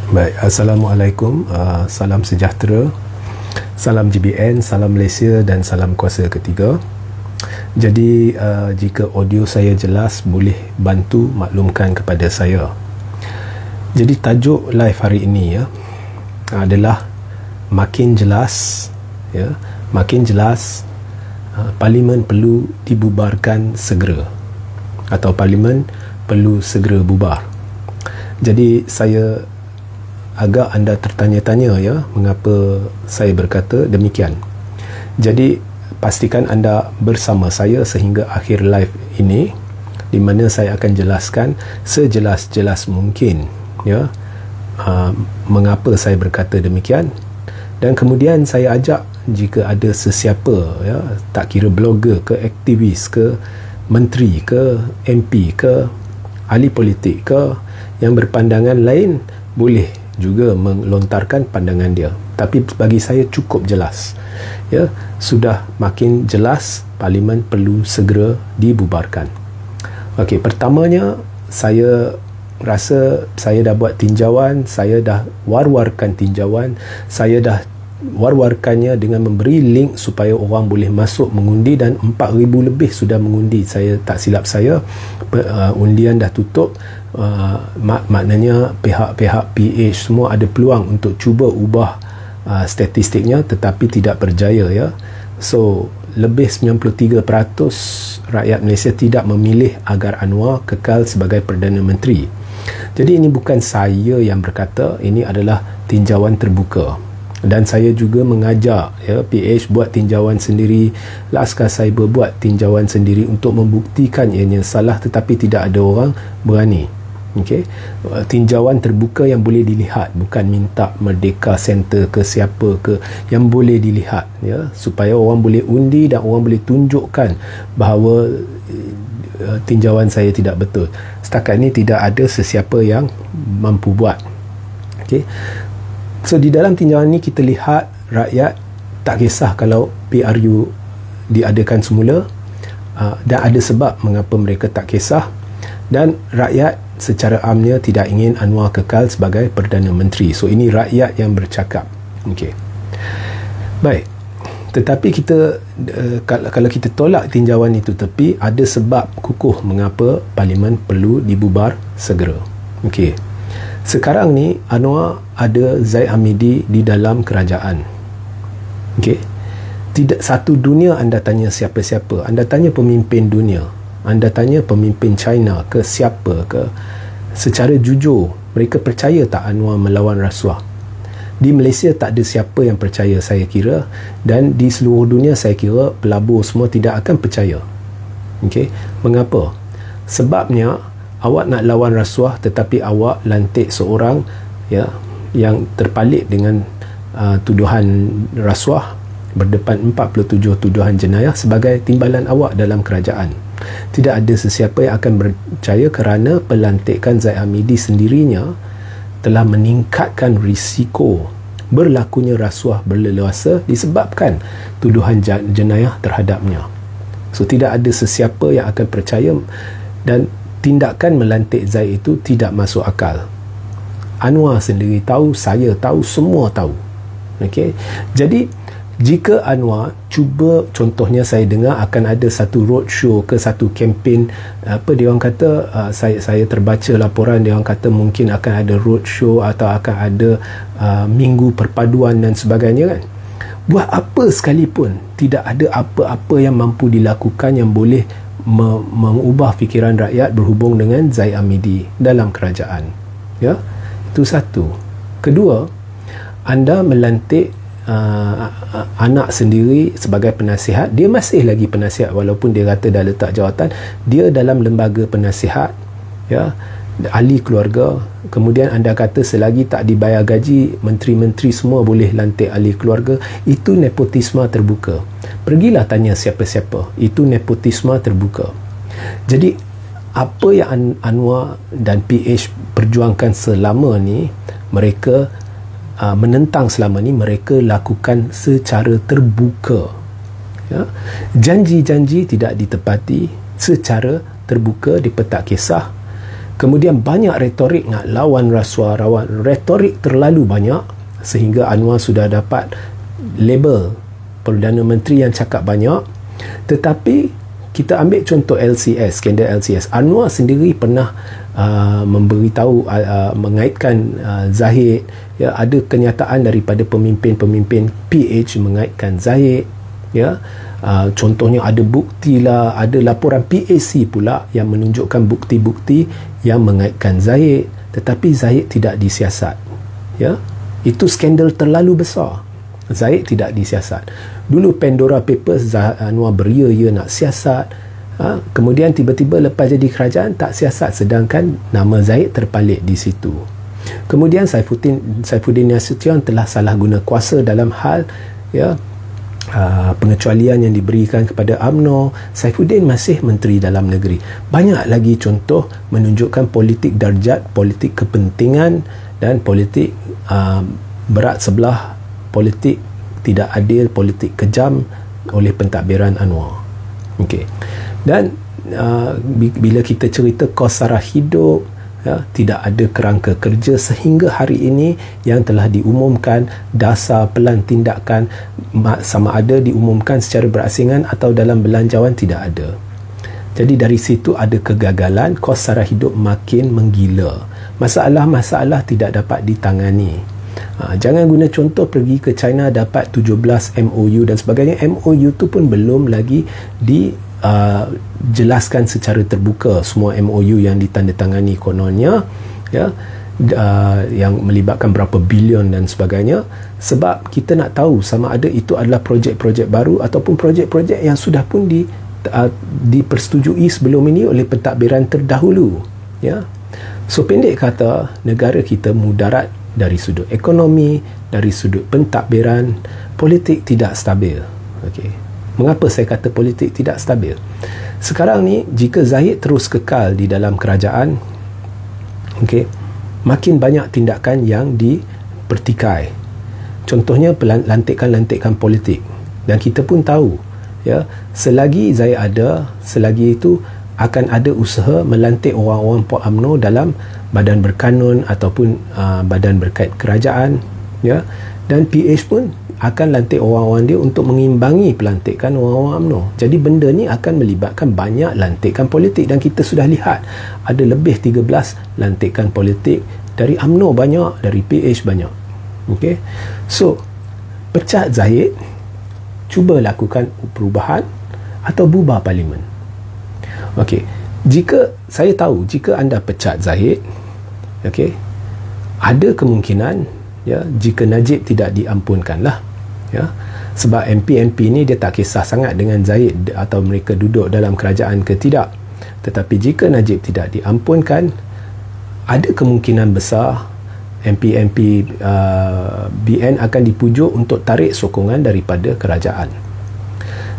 Baik, Assalamualaikum, salam sejahtera, salam GBN, salam Malaysia dan salam kuasa ketiga. Jadi jika audio saya jelas, boleh bantu maklumkan kepada saya. Jadi tajuk live hari ini adalah makin jelas, makin jelas Parlimen perlu dibubarkan segera, atau Parlimen perlu segera bubar. Jadi saya agak anda tertanya-tanya mengapa saya berkata demikian. Jadi pastikan anda bersama saya sehingga akhir live ini, di mana saya akan jelaskan sejelas-jelas mungkin mengapa saya berkata demikian. Dan kemudian saya ajak jika ada sesiapa, tak kira blogger ke, aktivis ke, menteri ke, MP ke, ahli politik ke, yang berpandangan lain, boleh juga melontarkan pandangan dia. Tapi bagi saya cukup jelas. Sudah makin jelas Parlimen perlu segera dibubarkan. Okey, pertamanya saya rasa saya dah buat tinjauan, saya dah war-warkan tinjauan, saya dah war-warkannya dengan memberi link supaya orang boleh masuk mengundi, dan 4,000 lebih sudah mengundi. Saya tak silap saya, undian dah tutup. Maknanya pihak-pihak PH semua ada peluang untuk cuba ubah statistiknya, tetapi tidak berjaya. So lebih 93% rakyat Malaysia tidak memilih agar Anwar kekal sebagai Perdana Menteri. Jadi ini bukan saya yang berkata, ini adalah tinjauan terbuka. Dan saya juga mengajak PH buat tinjauan sendiri, Laskar Cyber buat tinjauan sendiri untuk membuktikan ianya salah, tetapi tidak ada orang berani. Okey, tinjauan terbuka yang boleh dilihat, bukan minta Merdeka Center ke siapa ke, yang boleh dilihat, supaya orang boleh undi dan orang boleh tunjukkan bahawa tinjauan saya tidak betul. Setakat ini tidak ada sesiapa yang mampu buat. Okey, so di dalam tinjauan ini kita lihat rakyat tak kisah kalau PRU diadakan semula, dan ada sebab mengapa mereka tak kisah, dan rakyat secara amnya tidak ingin Anwar kekal sebagai Perdana Menteri. So ini rakyat yang bercakap. Okey, baik. Tetapi kita kalau kita tolak tinjauan itu tepi, ada sebab kukuh mengapa Parlimen perlu dibubar segera. Okey, sekarang ni Anwar ada Zaid Hamidi di dalam kerajaan. Okey, tidak satu dunia anda tanya siapa-siapa, anda tanya pemimpin dunia, anda tanya pemimpin China ke siapa ke, secara jujur mereka percaya tak Anwar melawan rasuah? Di Malaysia tak ada siapa yang percaya, saya kira, dan di seluruh dunia saya kira pelabur semua tidak akan percaya. Okey, mengapa? Sebabnya awak nak lawan rasuah tetapi awak lantik seorang yang terpalit dengan tuduhan rasuah, berdepan 47 tuduhan jenayah sebagai timbalan awak dalam kerajaan. Tidak ada sesiapa yang akan percaya kerana pelantikan Zaid Hamidi sendirinya telah meningkatkan risiko berlakunya rasuah berleluasa disebabkan tuduhan jenayah terhadapnya. So tidak ada sesiapa yang akan percaya, dan tindakan melantik Zaid itu tidak masuk akal. Anwar sendiri tahu, saya tahu, semua tahu. Okey, jadi jika Anwar cuba, contohnya saya dengar akan ada satu roadshow ke, satu kempen, apa dia orang kata, saya terbaca laporan dia orang kata mungkin akan ada roadshow atau akan ada minggu perpaduan dan sebagainya kan. Buat apa sekalipun, tidak ada apa-apa yang mampu dilakukan yang boleh mengubah fikiran rakyat berhubung dengan Zaid Hamidi dalam kerajaan. Itu satu. Kedua, anda melantik anak sendiri sebagai penasihat. Dia masih lagi penasihat walaupun dia kata dah letak jawatan. Dia dalam lembaga penasihat, ahli keluarga. Kemudian anda kata selagi tak dibayar gaji, menteri-menteri semua boleh lantik ahli keluarga. Itu nepotisme terbuka. Pergilah tanya siapa-siapa, itu nepotisme terbuka. Jadi apa yang Anwar dan PH perjuangkan selama ni, mereka menentang selama ni, mereka lakukan secara terbuka. Janji-janji tidak ditepati secara terbuka, dipetak kisah. Kemudian banyak retorik nak lawan rasuah, retorik terlalu banyak sehingga Anwar sudah dapat label Perdana Menteri yang cakap banyak. Tetapi kita ambil contoh LCS, skandal LCS. Anwar sendiri pernah memberitahu, mengaitkan Zahid, ya, ada kenyataan daripada pemimpin-pemimpin PH mengaitkan Zahid, ya. Contohnya ada bukti lah, ada laporan PAC pula yang menunjukkan bukti-bukti yang mengaitkan Zahid, tetapi Zahid tidak disiasat, ya. Itu skandal terlalu besar. Zahid tidak disiasat. Dulu Pandora Papers, Anwar beria-ia nak siasat, kemudian tiba-tiba lepas jadi kerajaan tak siasat, sedangkan nama Zahid terpalit di situ. Kemudian Saifuddin Nasution telah salah guna kuasa dalam hal, ya, pengecualian yang diberikan kepada UMNO. Saifuddin masih Menteri Dalam Negeri. Banyak lagi contoh menunjukkan politik darjat, politik kepentingan dan politik berat sebelah, politik tidak adil, politik kejam oleh pentadbiran Anwar. Okey. Dan bila kita cerita kos sara hidup, ya, tidak ada kerangka kerja sehingga hari ini yang telah diumumkan dasar pelan tindakan, sama ada diumumkan secara berasingan atau dalam belanjawan, tidak ada. Jadi dari situ ada kegagalan, kos sara hidup makin menggila. Masalah-masalah tidak dapat ditangani. Jangan guna contoh pergi ke China dapat 17 MOU dan sebagainya. MOU tu pun belum lagi jelaskan secara terbuka semua MOU yang ditandatangani kononnya, ya, yang melibatkan berapa bilion dan sebagainya, sebab kita nak tahu sama ada itu adalah projek-projek baru ataupun projek-projek yang sudah pun dipersetujui sebelum ini oleh pentadbiran terdahulu, ya. So pendek kata, negara kita mudarat dari sudut ekonomi, dari sudut pentadbiran, politik tidak stabil. Okey. Mengapa saya kata politik tidak stabil? Sekarang ni, jika Zahid terus kekal di dalam kerajaan, okey, makin banyak tindakan yang dipertikai. Contohnya lantikan-lantikan politik. Dan kita pun tahu, ya, selagi Zahid ada, selagi itu akan ada usaha melantik orang-orang Pok UMNO dalam badan berkanun ataupun badan berkait kerajaan, ya. Dan PH pun akan lantik orang-orang dia untuk mengimbangi pelantikan orang-orang UMNO. Jadi benda ni akan melibatkan banyak lantikan politik, dan kita sudah lihat ada lebih 13 lantikan politik dari UMNO banyak, dari PH banyak. Okey. So, pecat Zahid, cuba lakukan perubahan atau bubar parlimen. Okey. Jika saya tahu, jika anda pecat Zahid, okey, ada kemungkinan, ya, jika Najib tidak diampunkanlah, ya, sebab MP ni dia tak kisah sangat dengan Zahid atau mereka duduk dalam kerajaan ke tidak. Tetapi jika Najib tidak diampunkan, ada kemungkinan besar MP BN akan dipujuk untuk tarik sokongan daripada kerajaan.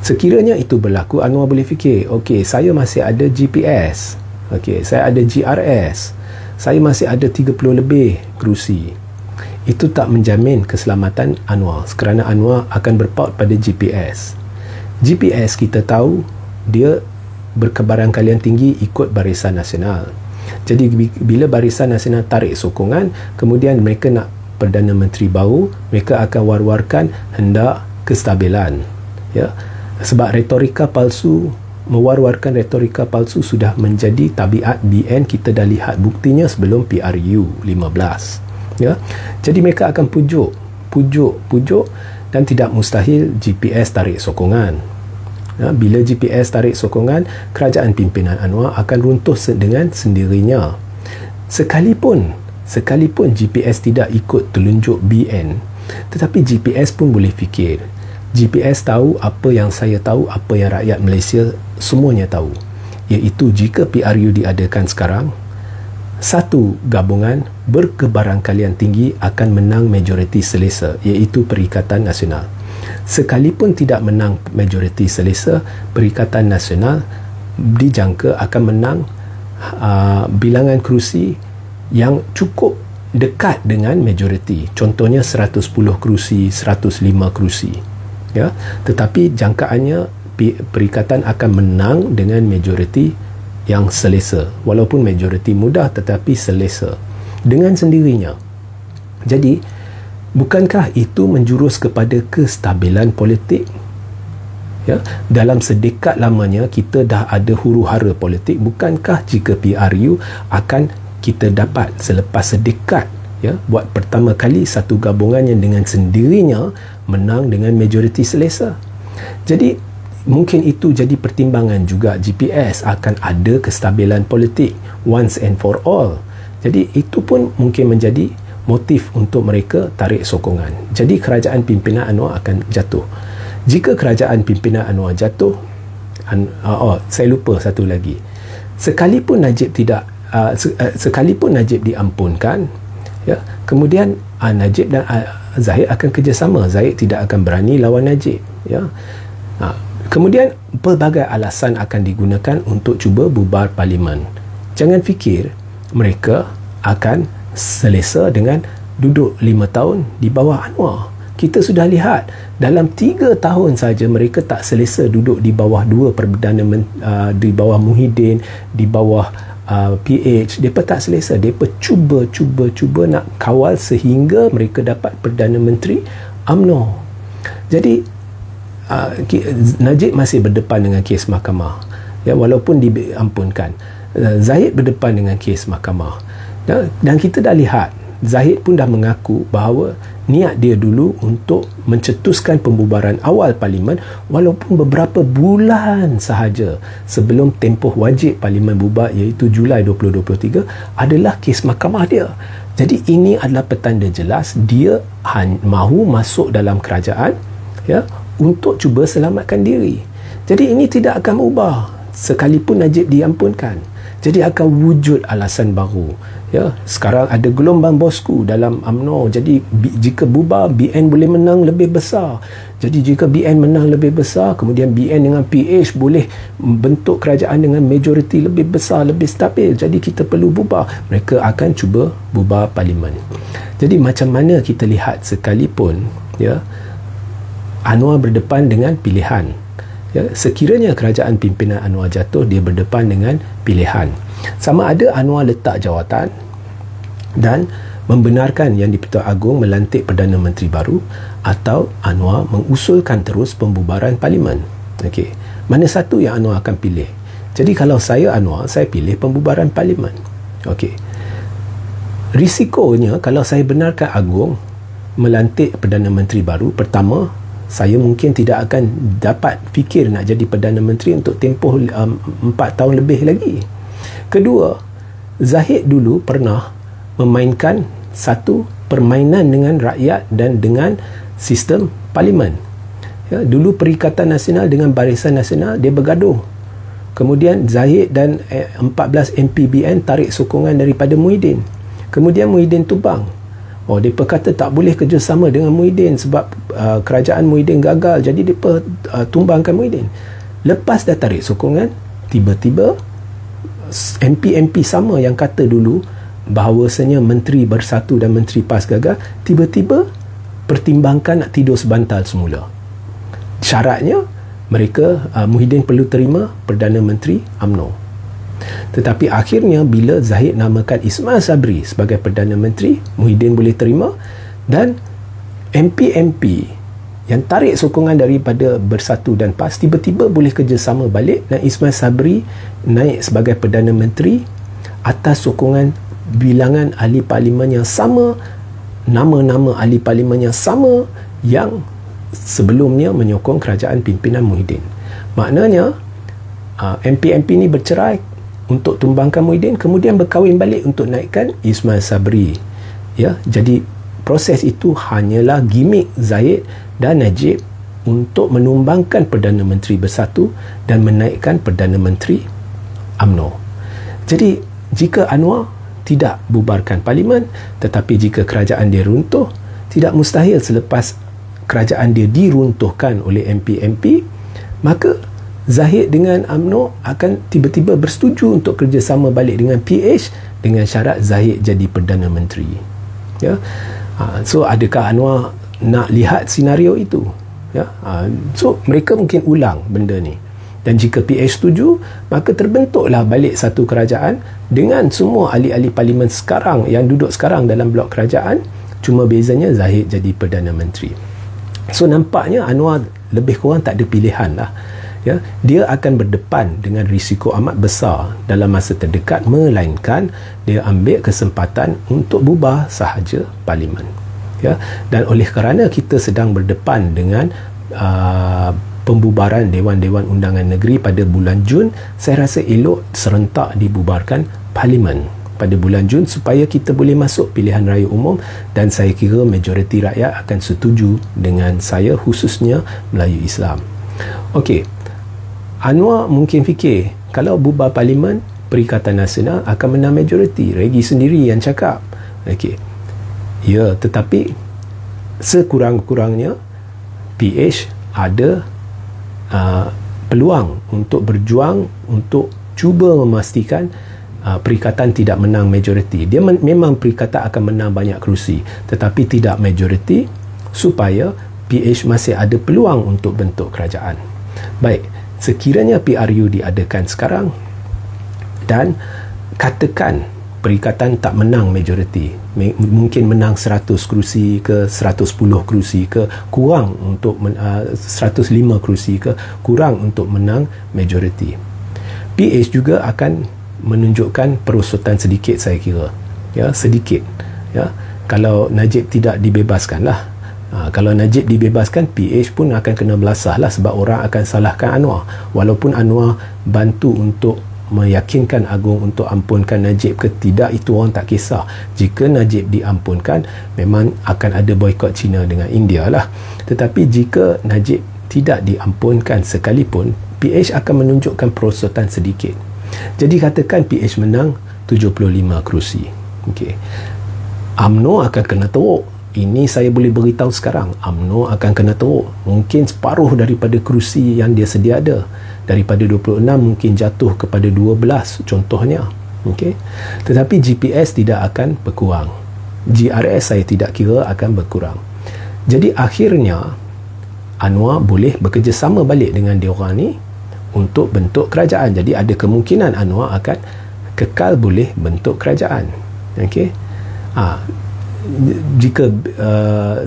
Sekiranya itu berlaku, Anwar boleh fikir, okey, saya masih ada GPS, okey, saya ada GRS, saya masih ada 30 lebih kerusi. Itu tak menjamin keselamatan Anwar, kerana Anwar akan berpaut pada GPS. GPS kita tahu dia berkebarangkalian tinggi ikut Barisan Nasional. Jadi bila Barisan Nasional tarik sokongan, kemudian mereka nak Perdana Menteri baru, mereka akan war-warkan hendak kestabilan, ya. Sebab retorika palsu, mewar-warkan retorika palsu sudah menjadi tabiat BN. Kita dah lihat buktinya sebelum PRU 15, ya. Jadi mereka akan pujuk dan tidak mustahil GPS tarik sokongan, ya. Bila GPS tarik sokongan, kerajaan pimpinan Anwar akan runtuh dengan sendirinya. Sekalipun GPS tidak ikut telunjuk BN, tetapi GPS pun boleh fikir, GPS tahu apa yang saya tahu, apa yang rakyat Malaysia semuanya tahu, iaitu jika PRU diadakan sekarang, satu gabungan berkebarangkalian tinggi akan menang majoriti selesa, iaitu Perikatan Nasional. Sekalipun tidak menang majoriti selesa, Perikatan Nasional dijangka akan menang bilangan kerusi yang cukup dekat dengan majoriti. Contohnya 110 kerusi, 105 kerusi, ya. Tetapi jangkaannya Perikatan akan menang dengan majoriti yang selesa, walaupun majoriti mudah tetapi selesa dengan sendirinya. Jadi bukankah itu menjurus kepada kestabilan politik? Ya, dalam sedekat lamanya kita dah ada huru-hara politik. Bukankah jika PRU akan kita dapat selepas sedekat, ya, buat pertama kali satu gabungan yang dengan sendirinya menang dengan majoriti selesa. Jadi mungkin itu jadi pertimbangan juga GPS akan ada kestabilan politik once and for all. Jadi itu pun mungkin menjadi motif untuk mereka tarik sokongan. Jadi kerajaan pimpinan Anwar akan jatuh. Jika kerajaan pimpinan Anwar jatuh, saya lupa satu lagi. Sekalipun Najib diampunkan, ya, kemudian Najib dan Zahid akan kerjasama. Zahid tidak akan berani lawan Najib, ya. Kemudian pelbagai alasan akan digunakan untuk cuba bubar parlimen. Jangan fikir mereka akan selesa dengan duduk 5 tahun di bawah Anwar. Kita sudah lihat dalam 3 tahun saja mereka tak selesa duduk di bawah dua perdana di bawah Muhyiddin, di bawah PH. Mereka tak selesa. Mereka cuba nak kawal sehingga mereka dapat Perdana Menteri UMNO. Jadi Najib masih berdepan dengan kes mahkamah, ya, walaupun diampunkan. Zahid berdepan dengan kes mahkamah, dan kita dah lihat Zahid pun dah mengaku bahawa niat dia dulu untuk mencetuskan pembubaran awal parlimen, walaupun beberapa bulan sahaja sebelum tempoh wajib parlimen bubar, iaitu Julai 2023, adalah kes mahkamah dia. Jadi ini adalah petanda jelas dia mahu masuk dalam kerajaan, ya, untuk cuba selamatkan diri. Jadi ini tidak akan ubah sekalipun Najib diampunkan. Jadi akan wujud alasan baru. Ya, sekarang ada gelombang bosku dalam UMNO. Jadi jika bubar, BN boleh menang lebih besar. Jadi jika BN menang lebih besar, kemudian BN dengan PH boleh bentuk kerajaan dengan majoriti lebih besar, lebih stabil. Jadi kita perlu bubar. Mereka akan cuba bubar parlimen. Jadi macam mana kita lihat sekalipun, ya, Anwar berdepan dengan pilihan. Ya, sekiranya kerajaan pimpinan Anwar jatuh, dia berdepan dengan pilihan. Sama ada Anwar letak jawatan dan membenarkan Yang di-Pertuan Agong melantik Perdana Menteri baru, atau Anwar mengusulkan terus pembubaran parlimen. Okey, mana satu yang Anwar akan pilih? Jadi kalau saya Anwar, saya pilih pembubaran parlimen. Okey, risikonya kalau saya benarkan Agong melantik Perdana Menteri baru, pertama, saya mungkin tidak akan dapat fikir nak jadi Perdana Menteri untuk tempoh 4 tahun lebih lagi. Kedua, Zahid dulu pernah memainkan satu permainan dengan rakyat dan dengan sistem parlimen. Ya, dulu Perikatan Nasional dengan Barisan Nasional, dia bergaduh. Kemudian Zahid dan 14 MPBN tarik sokongan daripada Muhyiddin. Kemudian Muhyiddin tumbang. Mereka kata tak boleh kerjasama dengan Muhyiddin sebab kerajaan Muhyiddin gagal. Jadi mereka tumbangkan Muhyiddin. Lepas dah tarik sokongan, tiba-tiba MP sama yang kata dulu bahawasanya Menteri Bersatu dan Menteri PAS gagal, tiba-tiba pertimbangkan nak tidur sebantal semula. Syaratnya mereka, Muhyiddin perlu terima Perdana Menteri UMNO. Tetapi akhirnya bila Zahid namakan Ismail Sabri sebagai Perdana Menteri, Muhyiddin boleh terima, dan MP-MP yang tarik sokongan daripada Bersatu dan PAS tiba-tiba boleh kerjasama balik, dan Ismail Sabri naik sebagai Perdana Menteri atas sokongan bilangan ahli parlimen yang sama, nama-nama ahli parlimen yang sama yang sebelumnya menyokong kerajaan pimpinan Muhyiddin. Maknanya MP-MP ni bercerai untuk tumbangkan Muhyiddin, kemudian berkahwin balik untuk naikkan Ismail Sabri. Ya, jadi proses itu hanyalah gimmick Zahid dan Najib untuk menumbangkan Perdana Menteri Bersatu dan menaikkan Perdana Menteri UMNO. Jadi jika Anwar tidak bubarkan parlimen, tetapi jika kerajaan dia runtuh, tidak mustahil selepas kerajaan dia diruntuhkan oleh MP-MP, maka Zahid dengan UMNO akan tiba-tiba bersetuju untuk kerjasama balik dengan PH dengan syarat Zahid jadi Perdana Menteri. Ya, so adakah Anwar nak lihat senario itu? Ya, so mereka mungkin ulang benda ni. Dan jika PH setuju, maka terbentuklah balik satu kerajaan dengan semua ahli-ahli parlimen sekarang yang duduk sekarang dalam blok kerajaan, cuma bezanya Zahid jadi Perdana Menteri. So nampaknya Anwar lebih kurang tak ada pilihan lah. Ya, dia akan berdepan dengan risiko amat besar dalam masa terdekat, melainkan dia ambil kesempatan untuk bubar sahaja parlimen. Ya, dan oleh kerana kita sedang berdepan dengan pembubaran Dewan-Dewan Undangan Negeri pada bulan Jun, saya rasa elok serentak dibubarkan parlimen pada bulan Jun supaya kita boleh masuk pilihan raya umum, dan saya kira majoriti rakyat akan setuju dengan saya, khususnya Melayu Islam. Okey, Anwar mungkin fikir kalau bubar parlimen, Perikatan Nasional akan menang majoriti. Regi sendiri yang cakap. Okey. Ya, tetapi sekurang-kurangnya PH ada peluang untuk berjuang untuk cuba memastikan Perikatan tidak menang majoriti. Dia memang Perikatan akan menang banyak kerusi, tetapi tidak majoriti, supaya PH masih ada peluang untuk bentuk kerajaan. Baik, sekiranya PRU diadakan sekarang dan katakan Perikatan tak menang majoriti, mungkin menang 100 kerusi ke 110 kerusi ke, kurang untuk 105 kerusi ke, kurang untuk menang majoriti, PH juga akan menunjukkan perosotan sedikit, saya kira. Ya, sedikit. Ya, kalau Najib tidak dibebaskan lah. Kalau Najib dibebaskan, PH pun akan kena belasah lah, sebab orang akan salahkan Anwar. Walaupun Anwar bantu untuk meyakinkan Agong untuk ampunkan Najib ke tidak, itu orang tak kisah. Jika Najib diampunkan, memang akan ada boikot China dengan India lah. Tetapi jika Najib tidak diampunkan sekalipun, PH akan menunjukkan perosotan sedikit. Jadi katakan PH menang 75 kerusi. Okay. UMNO akan kena teruk. Ini saya boleh beritahu sekarang, UMNO akan kena teruk. Mungkin separuh daripada kerusi yang dia sedia ada. Daripada 26 mungkin jatuh kepada 12 contohnya. Okay? Tetapi GPS tidak akan berkurang. GRS saya tidak kira akan berkurang. Jadi akhirnya Anwar boleh bekerjasama balik dengan diorang ni untuk bentuk kerajaan. Jadi ada kemungkinan Anwar akan kekal boleh bentuk kerajaan. Okay? Jika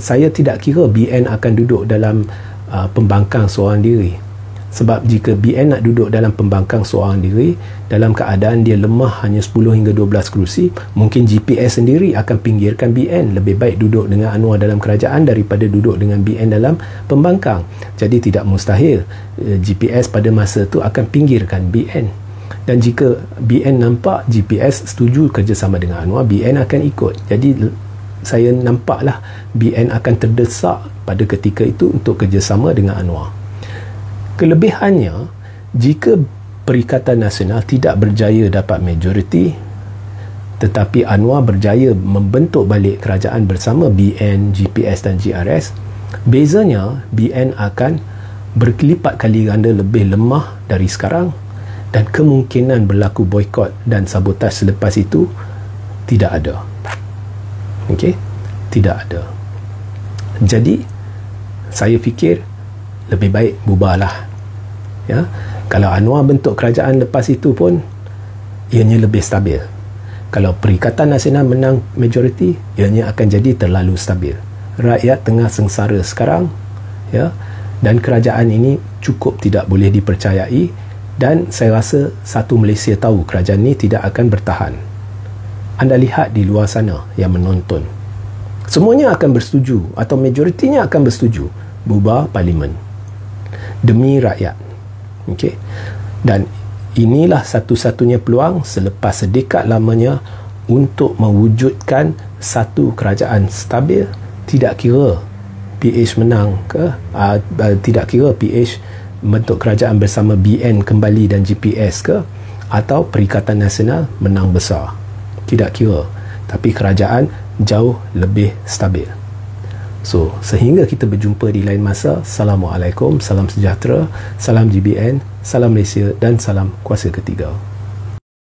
saya tidak kira BN akan duduk dalam pembangkang seorang diri, sebab jika BN nak duduk dalam pembangkang seorang diri dalam keadaan dia lemah hanya 10 hingga 12 kerusi, mungkin GPS sendiri akan pinggirkan BN. Lebih baik duduk dengan Anwar dalam kerajaan daripada duduk dengan BN dalam pembangkang. Jadi tidak mustahil GPS pada masa itu akan pinggirkan BN. Dan jika BN nampak GPS setuju kerjasama dengan Anwar, BN akan ikut. Jadi saya nampaklah BN akan terdesak pada ketika itu untuk kerjasama dengan Anwar. Kelebihannya, jika Perikatan Nasional tidak berjaya dapat majoriti, tetapi Anwar berjaya membentuk balik kerajaan bersama BN, GPS dan GRS, bezanya BN akan berkelipat kali ganda lebih lemah dari sekarang, dan kemungkinan berlaku boikot dan sabotaj selepas itu tidak ada. Okey? Tidak ada. Jadi saya fikir lebih baik bubarlah. Ya, kalau Anwar bentuk kerajaan lepas itu pun ianya lebih stabil. Kalau Perikatan Nasional menang majoriti, ianya akan jadi terlalu stabil. Rakyat tengah sengsara sekarang, ya, dan kerajaan ini cukup tidak boleh dipercayai, dan saya rasa satu Malaysia tahu kerajaan ini tidak akan bertahan. Anda lihat di luar sana yang menonton, semuanya akan bersetuju atau majoritinya akan bersetuju bubar parlimen demi rakyat. Okey. Dan inilah satu-satunya peluang selepas sedekat lamanya untuk mewujudkan satu kerajaan stabil. Tidak kira PH menang ke, tidak kira PH bentuk kerajaan bersama BN kembali dan GPS ke, atau Perikatan Nasional menang besar. Tidak kira, tapi kerajaan jauh lebih stabil. So, sehingga kita berjumpa di lain masa. Assalamualaikum, salam sejahtera, salam GBN, salam Malaysia dan salam kuasa ketiga.